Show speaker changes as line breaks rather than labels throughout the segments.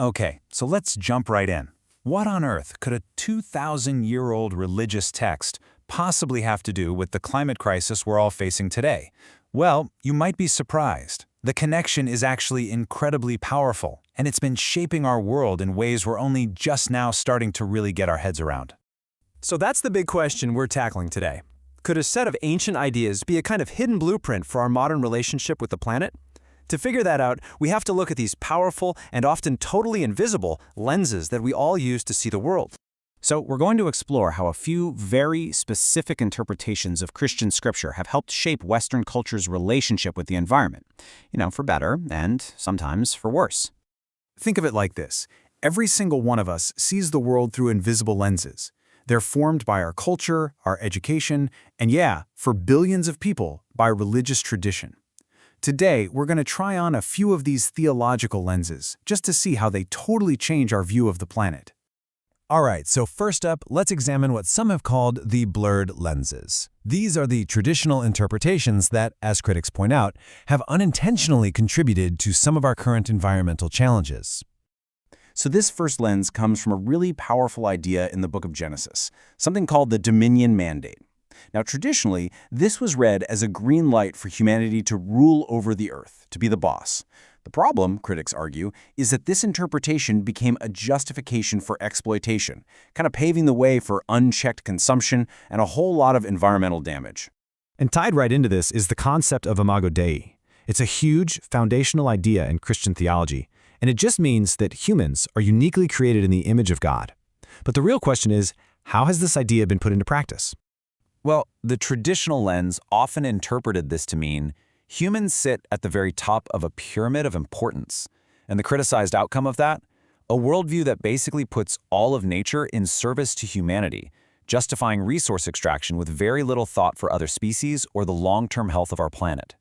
Okay, so let's jump right in. What on earth could a 2,000-year-old religious text possibly have to do with the climate crisis we're all facing today? Well, you might be surprised. The connection is actually incredibly powerful, and it's been shaping our world in ways we're only just now starting to really get our heads around.
So that's the big question we're tackling today. Could a set of ancient ideas be a kind of hidden blueprint for our modern relationship with the planet? To figure that out, we have to look at these powerful and often totally invisible lenses that we all use to see the world.
So we're going to explore how a few very specific interpretations of Christian scripture have helped shape Western culture's relationship with the environment, for better and sometimes for worse.
Think of it like this. Every single one of us sees the world through invisible lenses. They're formed by our culture, our education, and for billions of people, by religious tradition. Today, we're going to try on a few of these theological lenses, just to see how they totally change our view of the planet.
All right, so first up, let's examine what some have called the blurred lenses. These are the traditional interpretations that, as critics point out, have unintentionally contributed to some of our current environmental challenges.
So this first lens comes from a really powerful idea in the book of Genesis, something called the dominion mandate. Now, traditionally, this was read as a green light for humanity to rule over the earth, to be the boss. The problem, critics argue, is that this interpretation became a justification for exploitation, kind of paving the way for unchecked consumption and a whole lot of environmental damage.
And tied right into this is the concept of imago Dei. It's a huge, foundational idea in Christian theology, and it just means that humans are uniquely created in the image of God. But the real question is, how has this idea been put into practice?
Well, the traditional lens often interpreted this to mean humans sit at the very top of a pyramid of importance. And the criticized outcome of that? A worldview that basically puts all of nature in service to humanity, justifying resource extraction with very little thought for other species or the long-term health of our planet.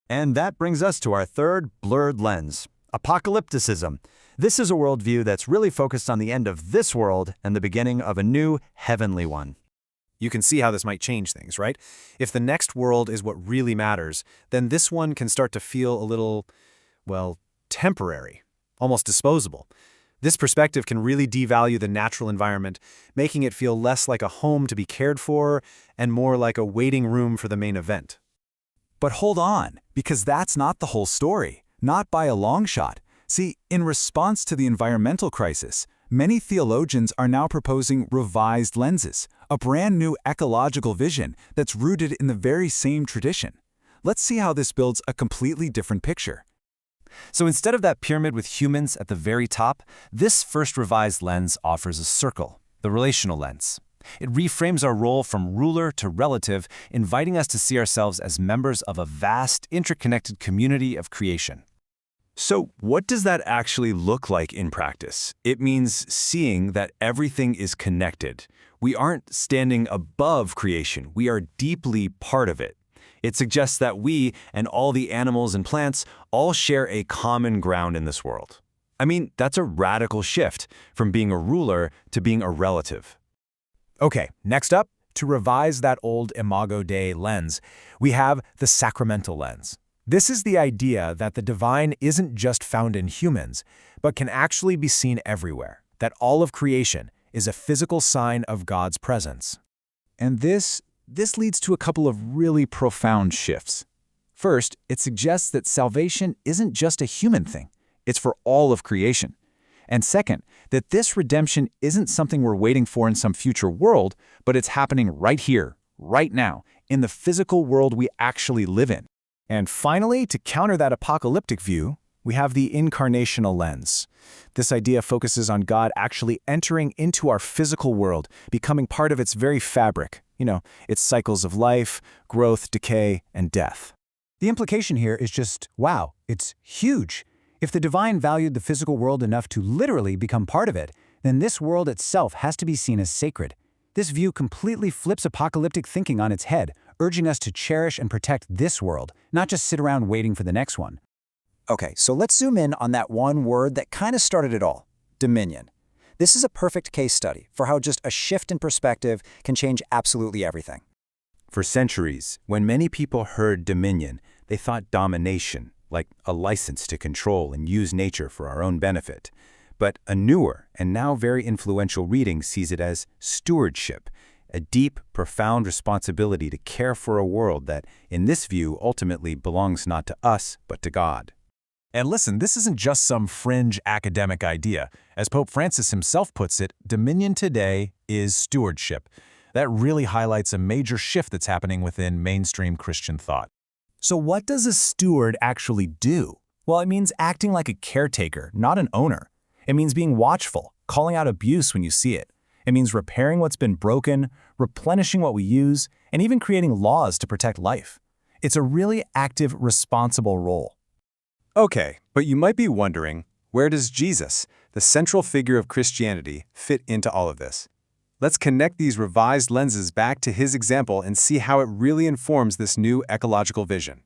And that brings us to our third blurred lens, apocalypticism. This is a worldview that's really focused on the end of this world and the beginning of a new heavenly one.
You can see how this might change things, right? If the next world is what really matters, then this one can start to feel a little, temporary, almost disposable. This perspective can really devalue the natural environment, making it feel less like a home to be cared for and more like a waiting room for the main event.
But hold on, because that's not the whole story, not by a long shot. See, in response to the environmental crisis, many theologians are now proposing revised lenses, a brand new ecological vision that's rooted in the very same tradition. Let's see how this builds a completely different picture.
So instead of that pyramid with humans at the very top, this first revised lens offers a circle, the relational lens. It reframes our role from ruler to relative, inviting us to see ourselves as members of a vast, interconnected community of creation.
So what does that actually look like in practice? It means seeing that everything is connected. We aren't standing above creation. We are deeply part of it. It suggests that we and all the animals and plants all share a common ground in this world. I mean, that's a radical shift from being a ruler to being a relative. Okay, next up, to revise that old imago Dei lens, we have the sacramental lens. This is the idea that the divine isn't just found in humans, but can actually be seen everywhere, that all of creation is a physical sign of God's presence. And this leads to a couple of really profound shifts. First, it suggests that salvation isn't just a human thing, it's for all of creation. And second, that this redemption isn't something we're waiting for in some future world, but it's happening right here, right now, in the physical world we actually live in. And finally, to counter that apocalyptic view, we have the incarnational lens. This idea focuses on God actually entering into our physical world, becoming part of its very fabric, its cycles of life, growth, decay, and death.
The implication here is just, wow, it's huge. If the divine valued the physical world enough to literally become part of it, then this world itself has to be seen as sacred. This view completely flips apocalyptic thinking on its head, urging us to cherish and protect this world, not just sit around waiting for the next one.
Okay, so let's zoom in on that one word that kind of started it all, dominion. This is a perfect case study for how just a shift in perspective can change absolutely everything.
For centuries, when many people heard dominion, they thought domination, like a license to control and use nature for our own benefit.
But a newer and now very influential reading sees it as stewardship, a deep, profound responsibility to care for a world that, in this view, ultimately belongs not to us, but to God.
And listen, this isn't just some fringe academic idea. As Pope Francis himself puts it, dominion today is stewardship. That really highlights a major shift that's happening within mainstream Christian thought.
So what does a steward actually do? Well, it means acting like a caretaker, not an owner. It means being watchful, calling out abuse when you see it. It means repairing what's been broken, replenishing what we use, and even creating laws to protect life. It's a really active, responsible role.
Okay, but you might be wondering, where does Jesus, the central figure of Christianity, fit into all of this? Let's connect these revised lenses back to his example and see how it really informs this new ecological vision.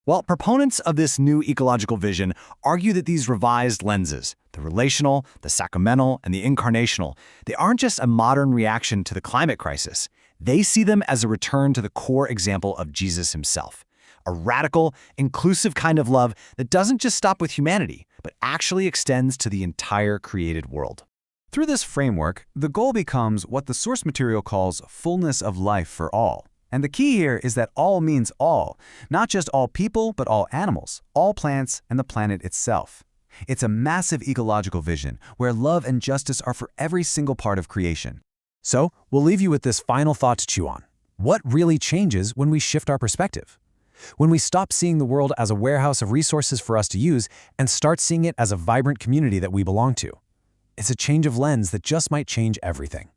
Well, proponents of this new ecological vision argue that these revised lenses, the relational, the sacramental, and the incarnational, they aren't just a modern reaction to the climate crisis. They see them as a return to the core example of Jesus himself. A radical, inclusive kind of love that doesn't just stop with humanity, but actually extends to the entire created world.
Through this framework, the goal becomes what the source material calls fullness of life for all. And the key here is that all means all, not just all people, but all animals, all plants, and the planet itself. It's a massive ecological vision where love and justice are for every single part of creation. So, we'll leave you with this final thought to chew on. What really changes when we shift our perspective? When we stop seeing the world as a warehouse of resources for us to use and start seeing it as a vibrant community that we belong to. It's a change of lens that just might change everything.